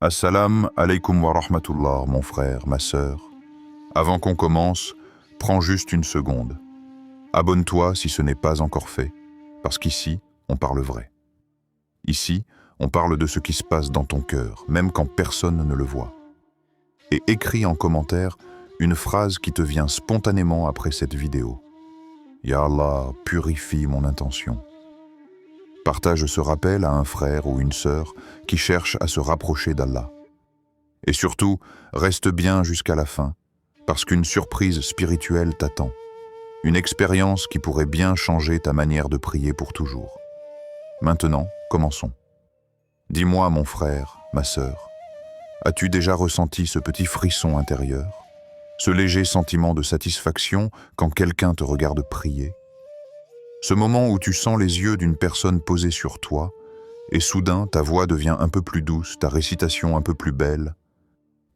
Assalam alaikum wa rahmatullah, mon frère, ma sœur. Avant qu'on commence, prends juste une seconde. Abonne-toi si ce n'est pas encore fait, parce qu'ici, on parle vrai. Ici, on parle de ce qui se passe dans ton cœur, même quand personne ne le voit. Et écris en commentaire une phrase qui te vient spontanément après cette vidéo. Ya Allah, purifie mon intention. Partage ce rappel à un frère ou une sœur qui cherche à se rapprocher d'Allah. Et surtout, reste bien jusqu'à la fin, parce qu'une surprise spirituelle t'attend. Une expérience qui pourrait bien changer ta manière de prier pour toujours. Maintenant, commençons. Dis-moi, mon frère, ma sœur, as-tu déjà ressenti ce petit frisson intérieur, ce léger sentiment de satisfaction quand quelqu'un te regarde prier? Ce moment où tu sens les yeux d'une personne posée sur toi, et soudain ta voix devient un peu plus douce, ta récitation un peu plus belle,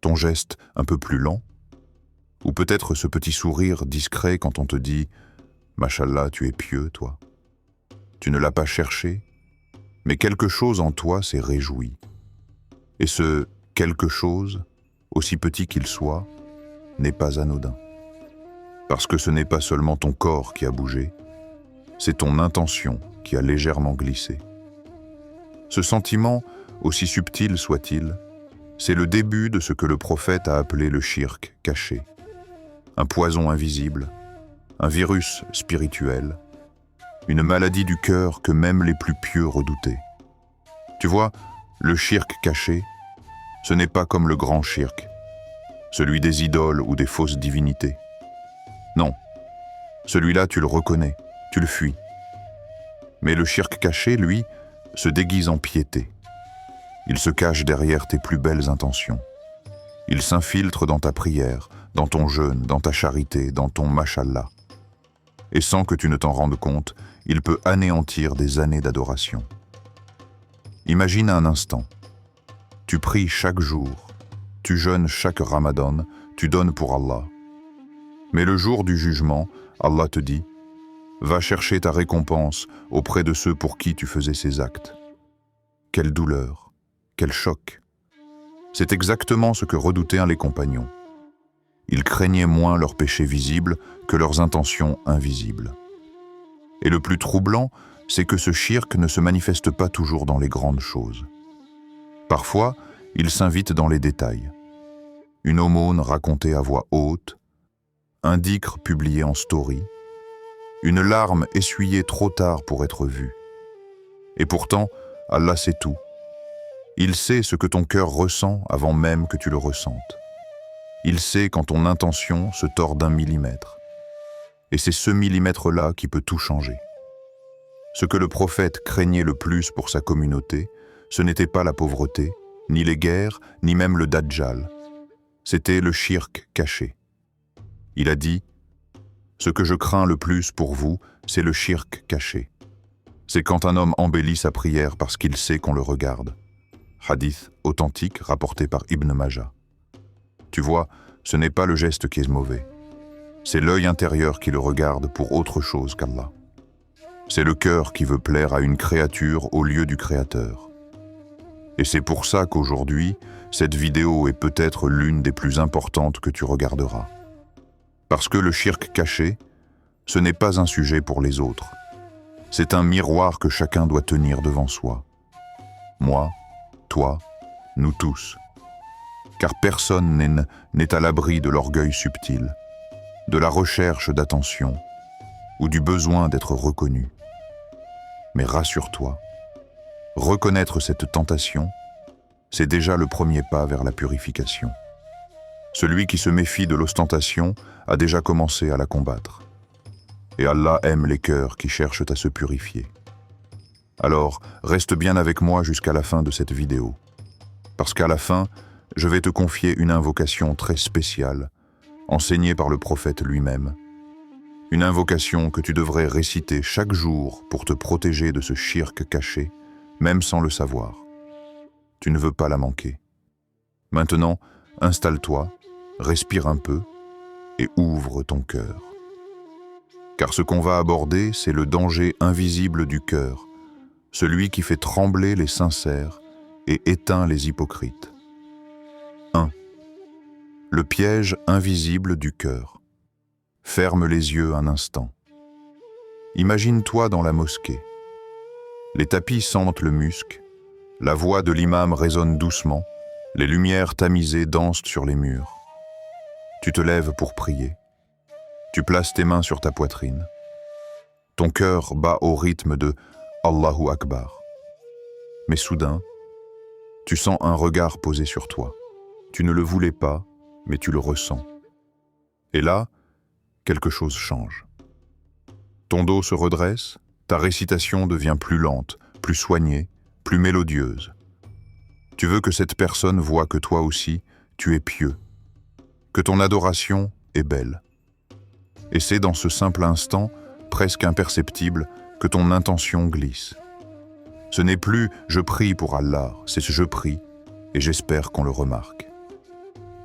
ton geste un peu plus lent, ou peut-être ce petit sourire discret quand on te dit « Mashallah, tu es pieux, toi ». Tu ne l'as pas cherché, mais quelque chose en toi s'est réjoui. Et ce « quelque chose », aussi petit qu'il soit, n'est pas anodin. Parce que ce n'est pas seulement ton corps qui a bougé, c'est ton intention qui a légèrement glissé. Ce sentiment, aussi subtil soit-il, c'est le début de ce que le prophète a appelé le shirk caché. Un poison invisible, un virus spirituel, une maladie du cœur que même les plus pieux redoutaient. Tu vois, le shirk caché, ce n'est pas comme le grand shirk, celui des idoles ou des fausses divinités. Non, celui-là tu le reconnais, tu le fuis. Mais le shirk caché, lui, se déguise en piété. Il se cache derrière tes plus belles intentions. Il s'infiltre dans ta prière, dans ton jeûne, dans ta charité, dans ton mashallah. Et sans que tu ne t'en rendes compte, il peut anéantir des années d'adoration. Imagine un instant. Tu pries chaque jour, tu jeûnes chaque ramadan, tu donnes pour Allah. Mais le jour du jugement, Allah te dit « Va chercher ta récompense auprès de ceux pour qui tu faisais ces actes. » Quelle douleur, quel choc. C'est exactement ce que redoutaient les compagnons. Ils craignaient moins leurs péchés visibles que leurs intentions invisibles. Et le plus troublant, c'est que ce shirk ne se manifeste pas toujours dans les grandes choses. Parfois, il s'invite dans les détails. Une aumône racontée à voix haute, un dhikr publié en story, une larme essuyée trop tard pour être vue. Et pourtant, Allah sait tout. Il sait ce que ton cœur ressent avant même que tu le ressentes. Il sait quand ton intention se tord d'1 millimètre. Et c'est ce millimètre-là qui peut tout changer. Ce que le prophète craignait le plus pour sa communauté, ce n'était pas la pauvreté, ni les guerres, ni même le Dajjal. C'était le shirk caché. Il a dit « Ce que je crains le plus pour vous, c'est le shirk caché. C'est quand un homme embellit sa prière parce qu'il sait qu'on le regarde. » Hadith authentique rapporté par Ibn Majah. Tu vois, ce n'est pas le geste qui est mauvais. C'est l'œil intérieur qui le regarde pour autre chose qu'Allah. C'est le cœur qui veut plaire à une créature au lieu du Créateur. Et c'est pour ça qu'aujourd'hui, cette vidéo est peut-être l'une des plus importantes que tu regarderas. Parce que le shirk caché, ce n'est pas un sujet pour les autres. C'est un miroir que chacun doit tenir devant soi. Moi, toi, nous tous. Car personne n'est à l'abri de l'orgueil subtil, de la recherche d'attention ou du besoin d'être reconnu. Mais rassure-toi, reconnaître cette tentation, c'est déjà le premier pas vers la purification. Celui qui se méfie de l'ostentation a déjà commencé à la combattre. Et Allah aime les cœurs qui cherchent à se purifier. Alors, reste bien avec moi jusqu'à la fin de cette vidéo. Parce qu'à la fin, je vais te confier une invocation très spéciale, enseignée par le prophète lui-même. Une invocation que tu devrais réciter chaque jour pour te protéger de ce shirk caché, même sans le savoir. Tu ne veux pas la manquer. Maintenant, installe-toi, respire un peu et ouvre ton cœur. Car ce qu'on va aborder, c'est le danger invisible du cœur, celui qui fait trembler les sincères et éteint les hypocrites. le piège invisible du cœur. Ferme les yeux un instant. Imagine-toi dans la mosquée. Les tapis sentent le musc, la voix de l'imam résonne doucement, les lumières tamisées dansent sur les murs. Tu te lèves pour prier. Tu places tes mains sur ta poitrine. Ton cœur bat au rythme de Allahu Akbar. Mais soudain, tu sens un regard posé sur toi. Tu ne le voulais pas, mais tu le ressens. Et là, quelque chose change. Ton dos se redresse, ta récitation devient plus lente, plus soignée, plus mélodieuse. Tu veux que cette personne voie que toi aussi, tu es pieux, que ton adoration est belle. Et c'est dans ce simple instant, presque imperceptible, que ton intention glisse. Ce n'est plus « je prie pour Allah », c'est ce « je prie » et j'espère qu'on le remarque.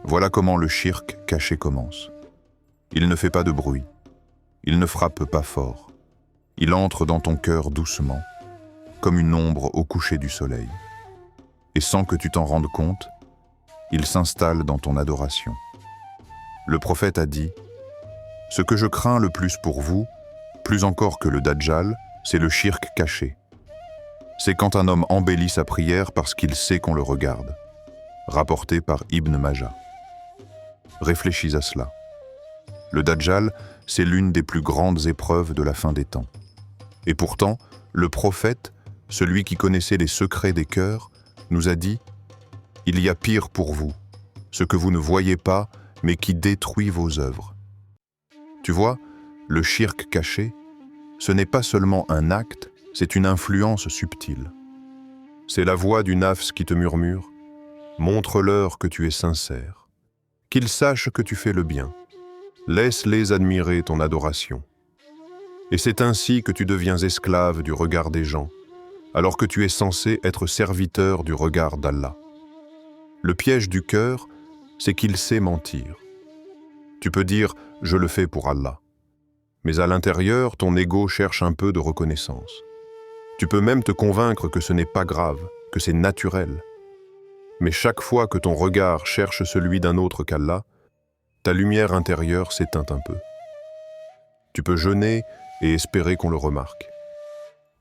Voilà comment le shirk caché commence. Il ne fait pas de bruit, il ne frappe pas fort. Il entre dans ton cœur doucement, comme une ombre au coucher du soleil. Et sans que tu t'en rendes compte, il s'installe dans ton adoration. Le prophète a dit « Ce que je crains le plus pour vous, plus encore que le Dajjal, c'est le shirk caché. C'est quand un homme embellit sa prière parce qu'il sait qu'on le regarde. » Rapporté par Ibn Majah. Réfléchis à cela. Le Dajjal, c'est l'une des plus grandes épreuves de la fin des temps. Et pourtant, le prophète, celui qui connaissait les secrets des cœurs, nous a dit « Il y a pire pour vous, ce que vous ne voyez pas, mais qui détruit vos œuvres. » Tu vois, le shirk caché, ce n'est pas seulement un acte, c'est une influence subtile. C'est la voix du nafs qui te murmure « Montre-leur que tu es sincère. Qu'ils sachent que tu fais le bien. Laisse-les admirer ton adoration. » Et c'est ainsi que tu deviens esclave du regard des gens, alors que tu es censé être serviteur du regard d'Allah. Le piège du cœur, c'est qu'il sait mentir. Tu peux dire « je le fais pour Allah ». Mais à l'intérieur, ton ego cherche un peu de reconnaissance. Tu peux même te convaincre que ce n'est pas grave, que c'est naturel. Mais chaque fois que ton regard cherche celui d'un autre qu'Allah, ta lumière intérieure s'éteint un peu. Tu peux jeûner et espérer qu'on le remarque.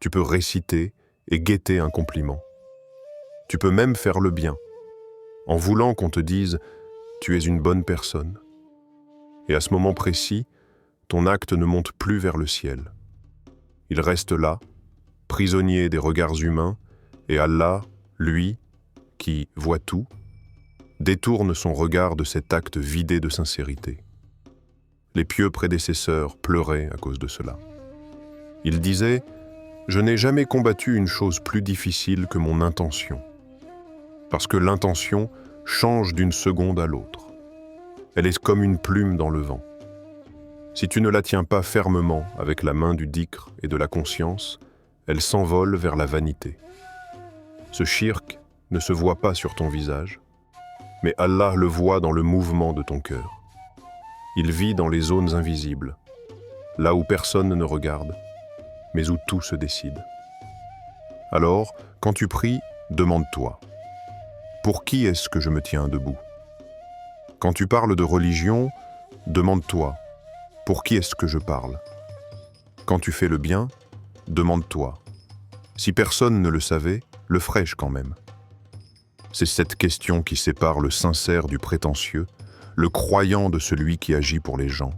Tu peux réciter et guetter un compliment. Tu peux même faire le bien, en voulant qu'on te dise « tu es une bonne personne ». Et à ce moment précis, ton acte ne monte plus vers le ciel. Il reste là, prisonnier des regards humains, et Allah, lui, qui voit tout, détourne son regard de cet acte vidé de sincérité. Les pieux prédécesseurs pleuraient à cause de cela. Ils disaient « Je n'ai jamais combattu une chose plus difficile que mon intention. » Parce que l'intention change d'une seconde à l'autre. Elle est comme une plume dans le vent. Si tu ne la tiens pas fermement avec la main du dhikr et de la conscience, elle s'envole vers la vanité. Ce shirk ne se voit pas sur ton visage, mais Allah le voit dans le mouvement de ton cœur. Il vit dans les zones invisibles, là où personne ne regarde, mais où tout se décide. Alors, quand tu pries, demande-toi « Pour qui est-ce que je me tiens debout ?» Quand tu parles de religion, demande-toi « Pour qui est-ce que je parle ?» Quand tu fais le bien, demande-toi « Si personne ne le savait, le ferais-je quand même ?» C'est cette question qui sépare le sincère du prétentieux, le croyant de celui qui agit pour les gens.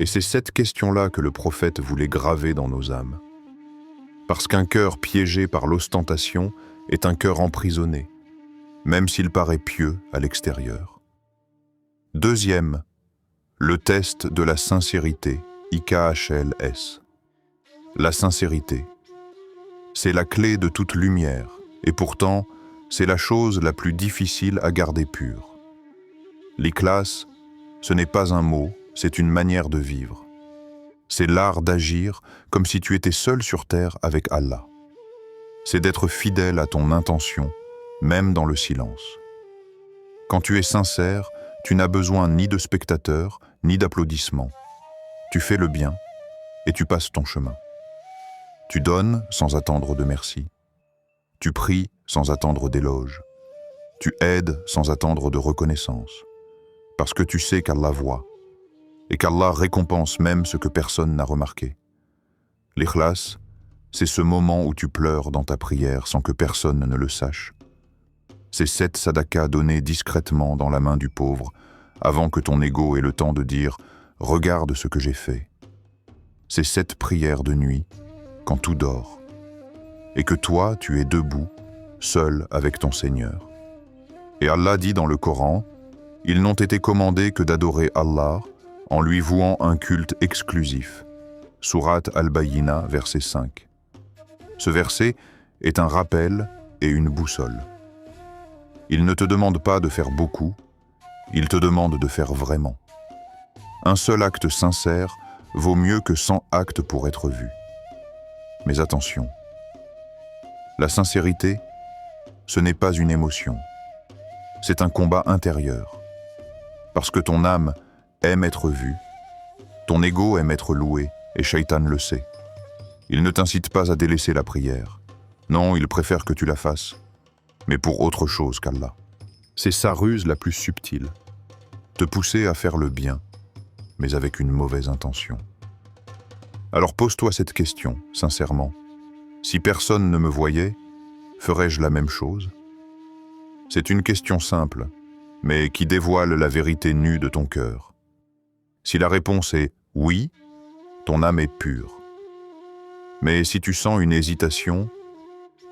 Et c'est cette question-là que le prophète voulait graver dans nos âmes. Parce qu'un cœur piégé par l'ostentation est un cœur emprisonné, même s'il paraît pieux à l'extérieur. Deuxième, le test de la sincérité, IKHLS. La sincérité, c'est la clé de toute lumière, et pourtant, c'est la chose la plus difficile à garder pure. L'ikhlas, ce n'est pas un mot, c'est une manière de vivre. C'est l'art d'agir comme si tu étais seul sur terre avec Allah. C'est d'être fidèle à ton intention, même dans le silence. Quand tu es sincère, tu n'as besoin ni de spectateurs, ni d'applaudissements. Tu fais le bien et tu passes ton chemin. Tu donnes sans attendre de merci. Tu pries sans attendre d'éloges. Tu aides sans attendre de reconnaissance. parce que tu sais qu'Allah voit, et qu'Allah récompense même ce que personne n'a remarqué. L'ikhlas, c'est ce moment où tu pleures dans ta prière sans que personne ne le sache. C'est 7 sadakas donnés discrètement dans la main du pauvre, avant que ton ego ait le temps de dire « Regarde ce que j'ai fait ». C'est 7 prières de nuit, quand tout dort, et que toi, tu es debout, seul avec ton Seigneur. Et Allah dit dans le Coran, « Ils n'ont été commandés que d'adorer Allah en lui vouant un culte exclusif ». Sourate Al-Bayyina, verset 5. Ce verset est un rappel et une boussole. Il ne te demande pas de faire beaucoup, il te demande de faire vraiment. Un seul acte sincère vaut mieux que 100 actes pour être vu. Mais attention, la sincérité, ce n'est pas une émotion, c'est un combat intérieur. Parce que ton âme aime être vue, ton ego aime être loué, et Shaitan le sait. Il ne t'incite pas à délaisser la prière. Non, il préfère que tu la fasses, mais pour autre chose qu'Allah. C'est sa ruse la plus subtile. Te pousser à faire le bien, mais avec une mauvaise intention. Alors pose-toi cette question, sincèrement. Si personne ne me voyait, ferais-je la même chose? C'est une question simple, mais qui dévoile la vérité nue de ton cœur. Si la réponse est « oui », ton âme est pure. Mais si tu sens une hésitation,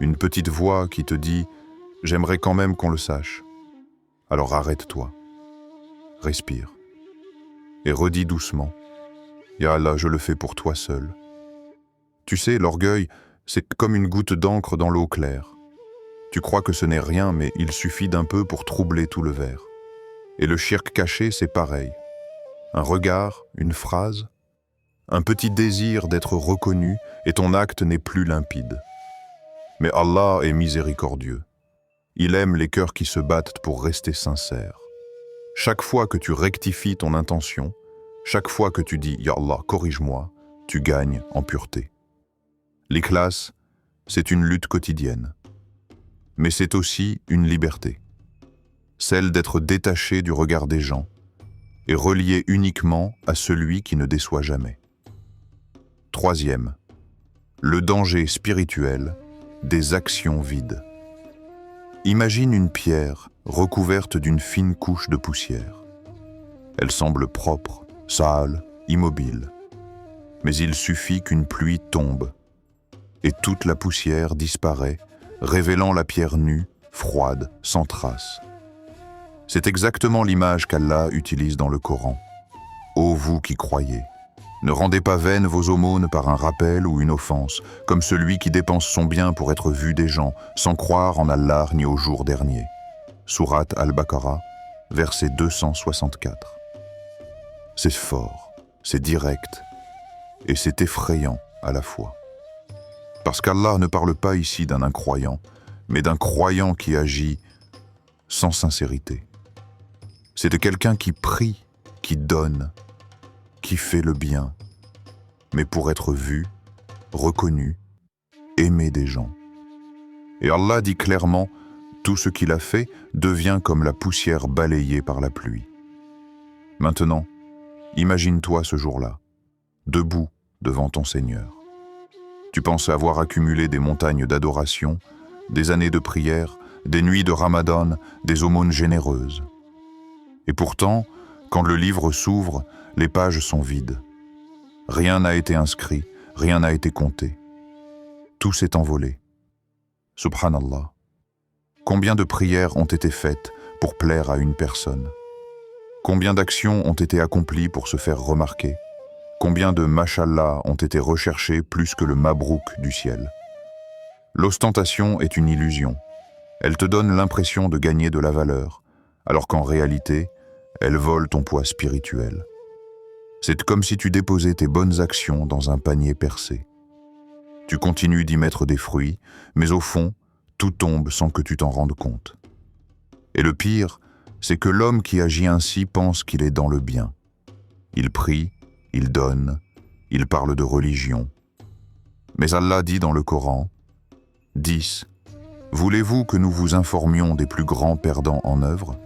une petite voix qui te dit « j'aimerais quand même qu'on le sache », alors arrête-toi, respire, et redis doucement « Ya Allah, je le fais pour toi seul ». Tu sais, l'orgueil, c'est comme une goutte d'encre dans l'eau claire. Tu crois que ce n'est rien, mais il suffit d'un peu pour troubler tout le verre. Et le shirk caché, c'est pareil. Un regard, une phrase, un petit désir d'être reconnu, et ton acte n'est plus limpide. Mais Allah est miséricordieux. Il aime les cœurs qui se battent pour rester sincères. Chaque fois que tu rectifies ton intention, chaque fois que tu dis « Ya Allah, corrige-moi », tu gagnes en pureté. L'ikhlas, c'est une lutte quotidienne. Mais c'est aussi une liberté. Celle d'être détaché du regard des gens et relié uniquement à celui qui ne déçoit jamais. Troisième, le danger spirituel des actions vides. Imagine une pierre recouverte d'une fine couche de poussière. Elle semble propre, sale, immobile. Mais il suffit qu'une pluie tombe et toute la poussière disparaît, révélant la pierre nue, froide, sans trace. C'est exactement l'image qu'Allah utilise dans le Coran. Ô vous qui croyez, ne rendez pas vaines vos aumônes par un rappel ou une offense, comme celui qui dépense son bien pour être vu des gens, sans croire en Allah ni au jour dernier. Sourate Al-Baqarah, verset 264. C'est fort, c'est direct, et c'est effrayant à la fois. Parce qu'Allah ne parle pas ici d'un incroyant, mais d'un croyant qui agit sans sincérité. C'est de quelqu'un qui prie, qui donne, qui fait le bien, mais pour être vu, reconnu, aimé des gens. Et Allah dit clairement, tout ce qu'il a fait devient comme la poussière balayée par la pluie. Maintenant, imagine-toi ce jour-là, debout devant ton Seigneur. Tu penses avoir accumulé des montagnes d'adoration, des années de prière, des nuits de Ramadan, des aumônes généreuses. Et pourtant, quand le livre s'ouvre, les pages sont vides. Rien n'a été inscrit, rien n'a été compté. Tout s'est envolé. Subhanallah. Combien de prières ont été faites pour plaire à une personne? Combien d'actions ont été accomplies pour se faire remarquer? Combien de mashallah ont été recherchés plus que le mabrouk du ciel? L'ostentation est une illusion. Elle te donne l'impression de gagner de la valeur, alors qu'en réalité, elle vole ton poids spirituel. C'est comme si tu déposais tes bonnes actions dans un panier percé. Tu continues d'y mettre des fruits, mais au fond, tout tombe sans que tu t'en rendes compte. Et le pire, c'est que l'homme qui agit ainsi pense qu'il est dans le bien. Il prie, il donne, il parle de religion. Mais Allah dit dans le Coran, 10. Voulez-vous que nous vous informions des plus grands perdants en œuvre?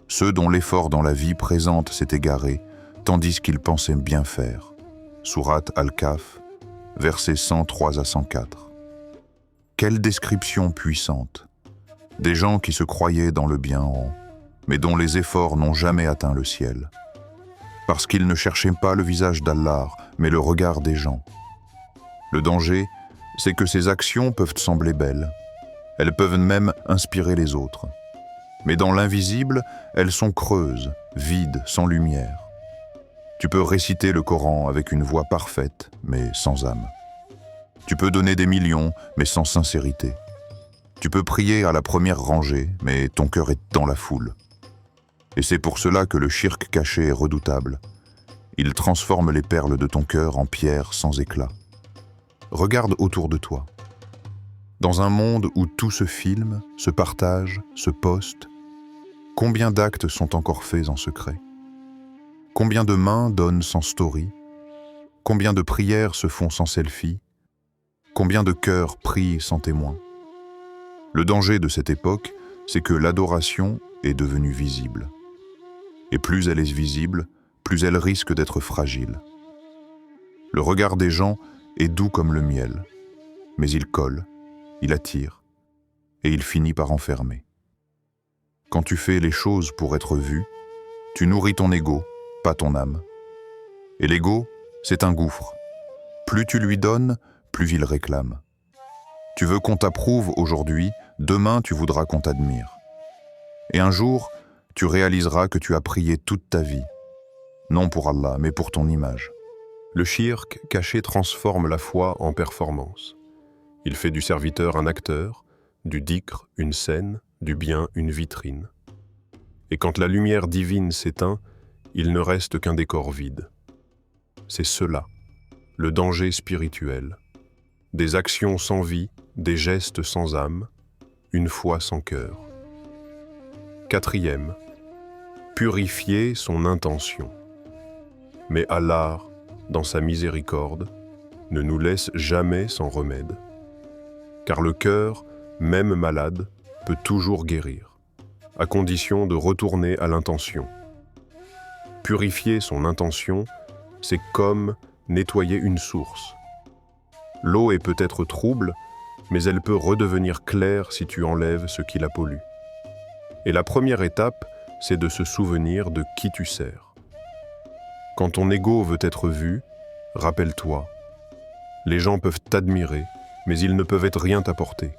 ceux dont l'effort dans la vie présente s'est égaré, tandis qu'ils pensaient bien faire. Sourate Al-Kahf, versets 103 à 104. Quelle description puissante! Des gens qui se croyaient dans le bien en haut, mais dont les efforts n'ont jamais atteint le ciel. Parce qu'ils ne cherchaient pas le visage d'Allah, mais le regard des gens. Le danger, c'est que ces actions peuvent sembler belles. Elles peuvent même inspirer les autres. Mais dans l'invisible, elles sont creuses, vides, sans lumière. Tu peux réciter le Coran avec une voix parfaite, mais sans âme. Tu peux donner des millions, mais sans sincérité. Tu peux prier à la première rangée, mais ton cœur est dans la foule. Et c'est pour cela que le shirk caché est redoutable. Il transforme les perles de ton cœur en pierres sans éclat. Regarde autour de toi. Dans un monde où tout se filme, se partage, se poste, combien d'actes sont encore faits en secret? Combien de mains donnent sans story? Combien de prières se font sans selfie? Combien de cœurs prient sans témoin? Le danger de cette époque, c'est que l'adoration est devenue visible. Et plus elle est visible, plus elle risque d'être fragile. Le regard des gens est doux comme le miel, mais il colle, il attire, et il finit par enfermer. Quand tu fais les choses pour être vu, tu nourris ton ego, pas ton âme. Et l'ego, c'est un gouffre. Plus tu lui donnes, plus il réclame. Tu veux qu'on t'approuve aujourd'hui, demain tu voudras qu'on t'admire. Et un jour, tu réaliseras que tu as prié toute ta vie, non pour Allah, mais pour ton image. Le shirk caché transforme la foi en performance. Il fait du serviteur un acteur, du dhikr une scène, du bien une vitrine. Et quand la lumière divine s'éteint, il ne reste qu'un décor vide. C'est cela, le danger spirituel. Des actions sans vie, des gestes sans âme, une foi sans cœur. Quatrième, purifier son intention. Mais Allah, dans sa miséricorde, ne nous laisse jamais sans remède. Car le cœur, même malade, peut toujours guérir, à condition de retourner à l'intention. Purifier son intention, c'est comme nettoyer une source. L'eau est peut-être trouble, mais elle peut redevenir claire si tu enlèves ce qui la pollue. Et la première étape, c'est de se souvenir de qui tu sers. Quand ton ego veut être vu, rappelle-toi. Les gens peuvent t'admirer, mais ils ne peuvent rien t'apporter.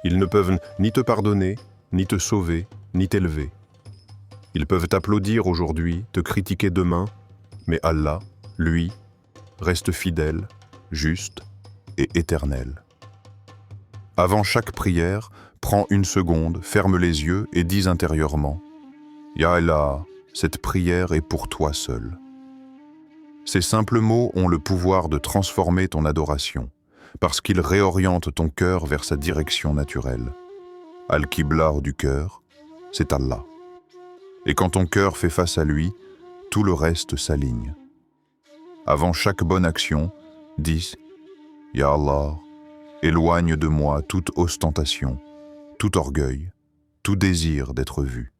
Ils ne peuvent ni te pardonner, ni te sauver, ni t'élever. Ils peuvent t'applaudir aujourd'hui, te critiquer demain, mais Allah, lui, reste fidèle, juste et éternel. Avant chaque prière, prends une seconde, ferme les yeux et dis intérieurement « Ya Allah, cette prière est pour toi seul ». Ces simples mots ont le pouvoir de transformer ton adoration, parce qu'ils réorientent ton cœur vers sa direction naturelle. Al-Qibla du cœur, c'est Allah. Et quand ton cœur fait face à lui, tout le reste s'aligne. Avant chaque bonne action, dis « Ya Allah, éloigne de moi toute ostentation, tout orgueil, tout désir d'être vu. »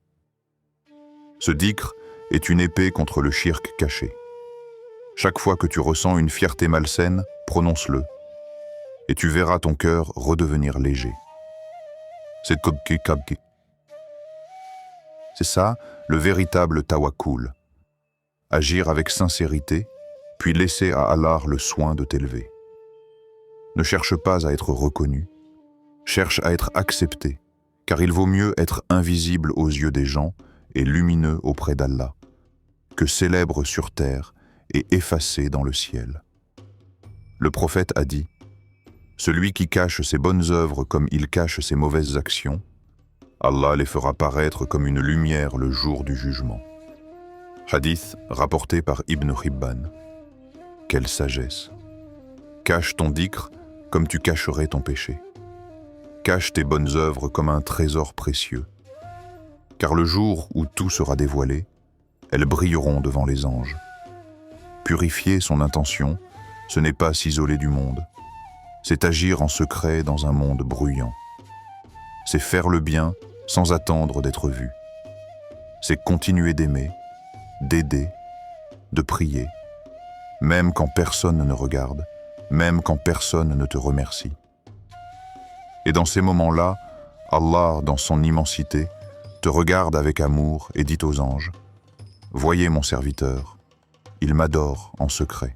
Ce dhikr est une épée contre le shirk caché. Chaque fois que tu ressens une fierté malsaine, prononce-le, et tu verras ton cœur redevenir léger. C'est ça, le véritable tawakkul. Agir avec sincérité, puis laisser à Allah le soin de t'élever. Ne cherche pas à être reconnu, cherche à être accepté, car il vaut mieux être invisible aux yeux des gens et lumineux auprès d'Allah, que célèbre sur terre et effacé dans le ciel. Le prophète a dit « Celui qui cache ses bonnes œuvres comme il cache ses mauvaises actions, Allah les fera paraître comme une lumière le jour du jugement. » Hadith rapporté par Ibn Hibban. Quelle sagesse! Cache ton dhikr comme tu cacherais ton péché. Cache tes bonnes œuvres comme un trésor précieux. Car le jour où tout sera dévoilé, elles brilleront devant les anges. Purifier son intention, ce n'est pas s'isoler du monde. C'est agir en secret dans un monde bruyant. C'est faire le bien sans attendre d'être vu. c'est continuer d'aimer, d'aider, de prier, même quand personne ne regarde, même quand personne ne te remercie. Et dans ces moments-là, Allah, dans son immensité, te regarde avec amour et dit aux anges, « Voyez mon serviteur, il m'adore en secret. »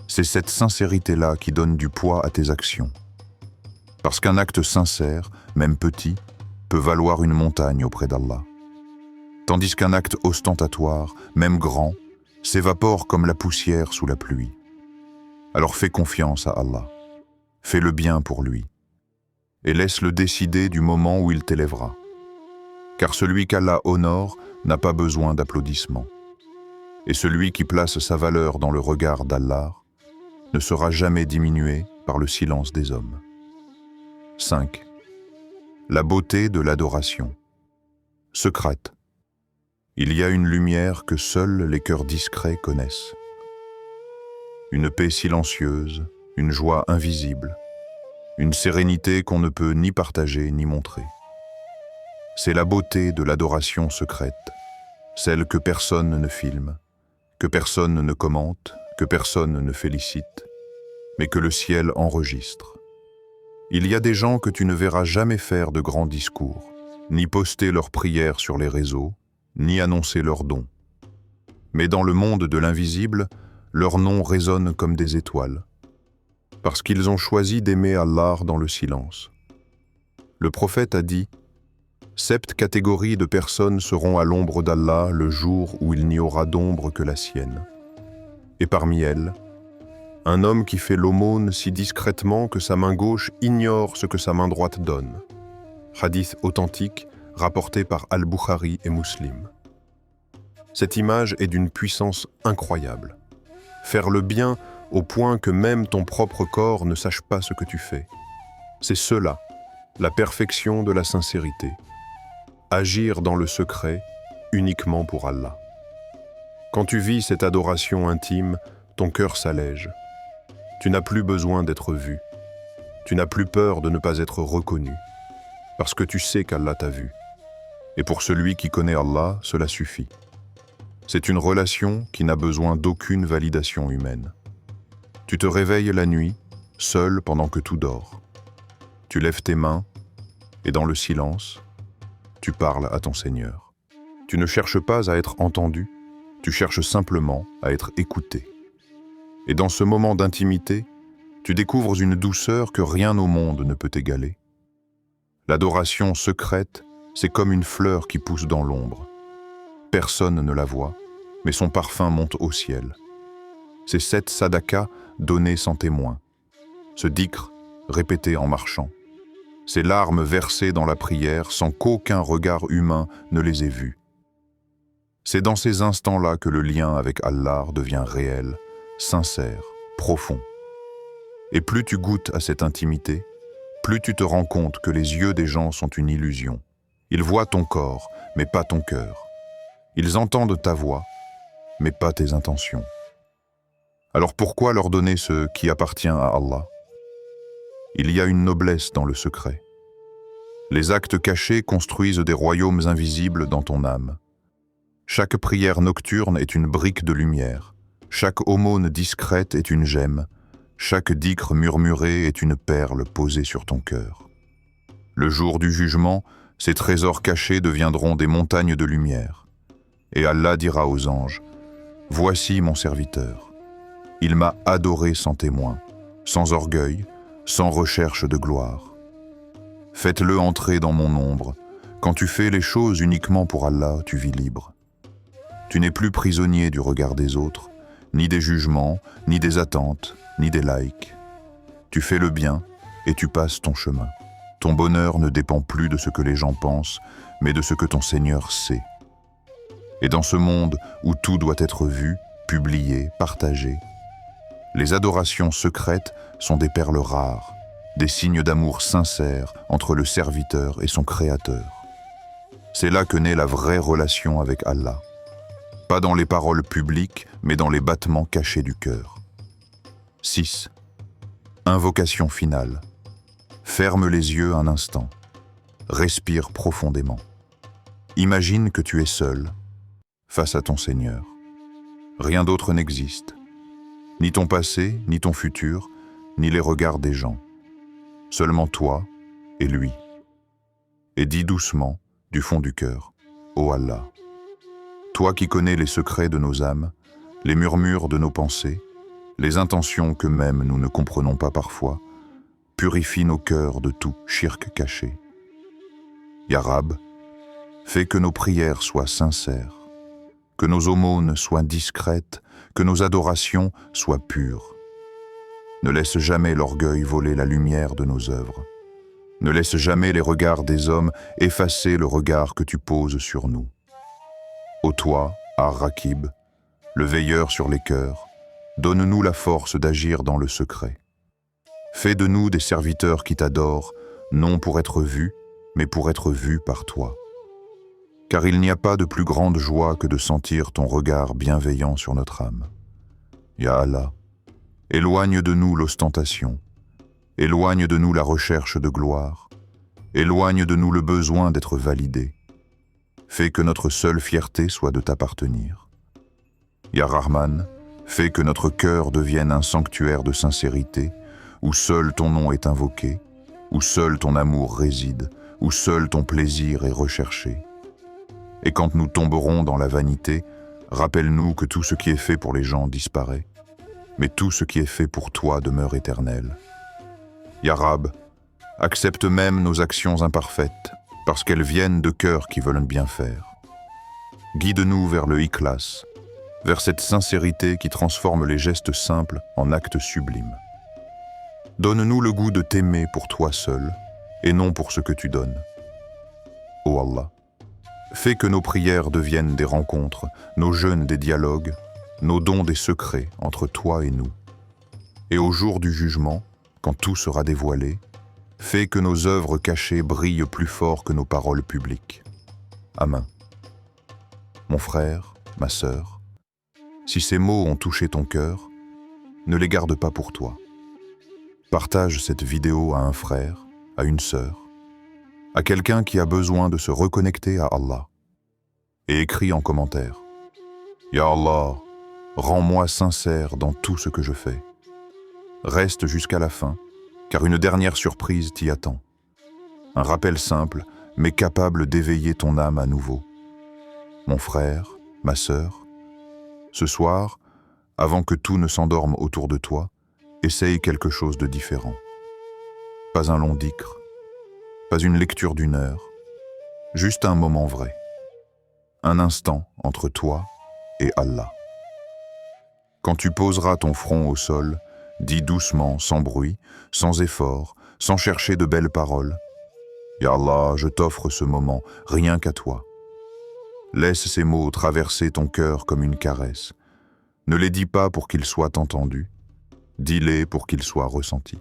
C'est cette sincérité-là qui donne du poids à tes actions. Parce qu'un acte sincère, même petit, peut valoir une montagne auprès d'Allah. Tandis qu'un acte ostentatoire, même grand, s'évapore comme la poussière sous la pluie. Alors fais confiance à Allah. Fais le bien pour lui. Et laisse-le décider du moment où il t'élèvera. Car celui qu'Allah honore n'a pas besoin d'applaudissements. Et celui qui place sa valeur dans le regard d'Allah ne sera jamais diminué par le silence des hommes. 5. La beauté de l'adoration. Secrète. Il y a une lumière que seuls les cœurs discrets connaissent. Une paix silencieuse, une joie invisible, une sérénité qu'on ne peut ni partager ni montrer. C'est la beauté de l'adoration secrète, celle que personne ne filme, que personne ne commente, que personne ne félicite, mais que le ciel enregistre. Il y a des gens que tu ne verras jamais faire de grands discours, ni poster leurs prières sur les réseaux, ni annoncer leurs dons. Mais dans le monde de l'invisible, leurs noms résonnent comme des étoiles, parce qu'ils ont choisi d'aimer Allah dans le silence. Le prophète a dit « 7 catégories de personnes seront à l'ombre d'Allah le jour où il n'y aura d'ombre que la sienne. Et parmi elles, un homme qui fait l'aumône si discrètement que sa main gauche ignore ce que sa main droite donne. » Hadith authentique rapporté par Al-Bukhari et Muslim. Cette image est d'une puissance incroyable. Faire le bien au point que même ton propre corps ne sache pas ce que tu fais. C'est cela, la perfection de la sincérité. Agir dans le secret uniquement pour Allah. Quand tu vis cette adoration intime, ton cœur s'allège. Tu n'as plus besoin d'être vu. Tu n'as plus peur de ne pas être reconnu, parce que tu sais qu'Allah t'a vu. Et pour celui qui connaît Allah, cela suffit. C'est une relation qui n'a besoin d'aucune validation humaine. Tu te réveilles la nuit, seul pendant que tout dort. Tu lèves tes mains, et dans le silence, tu parles à ton Seigneur. Tu ne cherches pas à être entendu, tu cherches simplement à être écouté. Et dans ce moment d'intimité, tu découvres une douceur que rien au monde ne peut égaler. L'adoration secrète, c'est comme une fleur qui pousse dans l'ombre. Personne ne la voit, mais son parfum monte au ciel. C'est cette sadaka donnée sans témoin, ce dhikr répété en marchant, ces larmes versées dans la prière sans qu'aucun regard humain ne les ait vues. C'est dans ces instants-là que le lien avec Allah devient réel, sincère, profond. Et plus tu goûtes à cette intimité, plus tu te rends compte que les yeux des gens sont une illusion. Ils voient ton corps, mais pas ton cœur. Ils entendent ta voix, mais pas tes intentions. Alors pourquoi leur donner ce qui appartient à Allah? Il y a une noblesse dans le secret. Les actes cachés construisent des royaumes invisibles dans ton âme. Chaque prière nocturne est une brique de lumière. Chaque aumône discrète est une gemme. Chaque dhikr murmuré est une perle posée sur ton cœur. Le jour du jugement, ces trésors cachés deviendront des montagnes de lumière. Et Allah dira aux anges, « Voici mon serviteur. Il m'a adoré sans témoin, sans orgueil, sans recherche de gloire. Faites-le entrer dans mon ombre. Quand tu fais les choses uniquement pour Allah, tu vis libre. Tu n'es plus prisonnier du regard des autres, ni des jugements, ni des attentes, ni des likes. Tu fais le bien et tu passes ton chemin. Ton bonheur ne dépend plus de ce que les gens pensent, mais de ce que ton Seigneur sait. Et dans ce monde où tout doit être vu, publié, partagé, les adorations secrètes sont des perles rares, des signes d'amour sincère entre le serviteur et son Créateur. C'est là que naît la vraie relation avec Allah. Pas dans les paroles publiques, mais dans les battements cachés du cœur. 6. Invocation finale. Ferme les yeux un instant. Respire profondément. Imagine que tu es seul, face à ton Seigneur. Rien d'autre n'existe, ni ton passé, ni ton futur, ni les regards des gens. Seulement toi et lui. Et dis doucement, du fond du cœur, ô Allah, toi qui connais les secrets de nos âmes, les murmures de nos pensées, les intentions que même nous ne comprenons pas parfois, purifie nos cœurs de tout shirk caché. Ya Rab, fais que nos prières soient sincères, que nos aumônes soient discrètes, que nos adorations soient pures. Ne laisse jamais l'orgueil voler la lumière de nos œuvres. Ne laisse jamais les regards des hommes effacer le regard que tu poses sur nous. Ô toi, Ar-Rakib, le veilleur sur les cœurs, donne-nous la force d'agir dans le secret. Fais de nous des serviteurs qui t'adorent, non pour être vus, mais pour être vus par toi. Car il n'y a pas de plus grande joie que de sentir ton regard bienveillant sur notre âme. Ya Allah, éloigne de nous l'ostentation, éloigne de nous la recherche de gloire, éloigne de nous le besoin d'être validé. Fais que notre seule fierté soit de t'appartenir. Ya Rahman, fais que notre cœur devienne un sanctuaire de sincérité, où seul ton nom est invoqué, où seul ton amour réside, où seul ton plaisir est recherché. Et quand nous tomberons dans la vanité, rappelle-nous que tout ce qui est fait pour les gens disparaît, mais tout ce qui est fait pour toi demeure éternel. Ya Rab, accepte même nos actions imparfaites, parce qu'elles viennent de cœurs qui veulent bien faire. Guide-nous vers le ikhlas, vers cette sincérité qui transforme les gestes simples en actes sublimes. Donne-nous le goût de t'aimer pour toi seul, et non pour ce que tu donnes. Ô Allah, fais que nos prières deviennent des rencontres, nos jeûnes des dialogues, nos dons des secrets entre toi et nous. Et au jour du jugement, quand tout sera dévoilé, fais que nos œuvres cachées brillent plus fort que nos paroles publiques. Amen. Mon frère, ma sœur, si ces mots ont touché ton cœur, ne les garde pas pour toi. Partage cette vidéo à un frère, à une sœur, à quelqu'un qui a besoin de se reconnecter à Allah. Et écris en commentaire: Ya Allah, rends-moi sincère dans tout ce que je fais. Reste jusqu'à la fin, car une dernière surprise t'y attend. Un rappel simple, mais capable d'éveiller ton âme à nouveau. Mon frère, ma sœur, ce soir, avant que tout ne s'endorme autour de toi, essaye quelque chose de différent. Pas un long dhikr, pas une lecture d'1 heure, juste un moment vrai. Un instant entre toi et Allah. Quand tu poseras ton front au sol, dis doucement, sans bruit, sans effort, sans chercher de belles paroles: Ya Allah, je t'offre ce moment, rien qu'à toi. Laisse ces mots traverser ton cœur comme une caresse. Ne les dis pas pour qu'ils soient entendus, dis-les pour qu'ils soient ressentis.